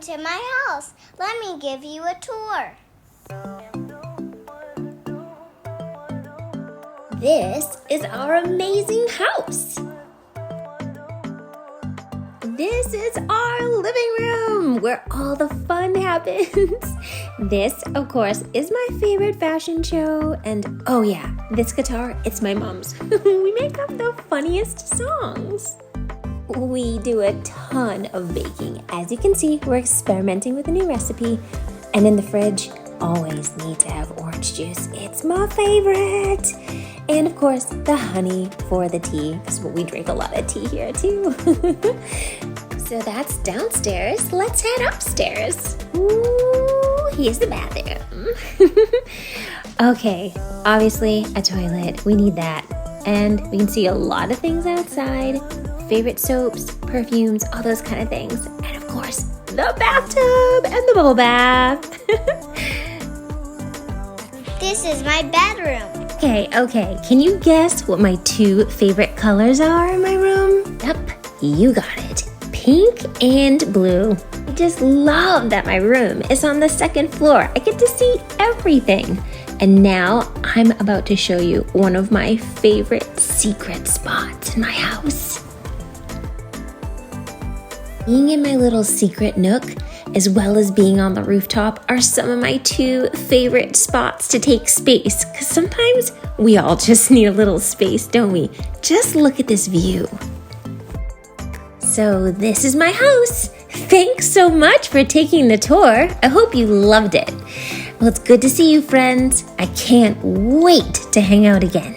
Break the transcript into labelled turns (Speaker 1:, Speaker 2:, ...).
Speaker 1: to my house. Let me give you a tour.
Speaker 2: This is our amazing house. This is our living room where all the fun happens. This, of course, is my favorite fashion show. And oh yeah, this guitar, it's my mom's. We make up the funniest songs. We do a ton of baking. As you can see, we're experimenting with a new recipe. And in the fridge, always need to have orange juice. It's my favorite. And of course, the honey for the tea, because we drink a lot of tea here too. So that's downstairs. Let's head upstairs. Ooh, here's the bathroom. Okay, obviously a toilet. We need that. And we can see a lot of things outside. Favorite soaps, perfumes, all those kind of things. And of course, the bathtub and the bubble bath.
Speaker 1: This is my bedroom.
Speaker 2: Okay. Can you guess what my two favorite colors are in my room? Yep, you got it. Pink and blue. I just love that my room is on the second floor. I get to see everything. And now I'm about to show you one of my favorite secret spots in my house. Being in my little secret nook, as well as being on the rooftop, are some of my two favorite spots to take space. Because sometimes we all just need a little space, don't we? Just look at this view. So this is my house. Thanks so much for taking the tour. I hope you loved it. Well, it's good to see you, friends. I can't wait to hang out again.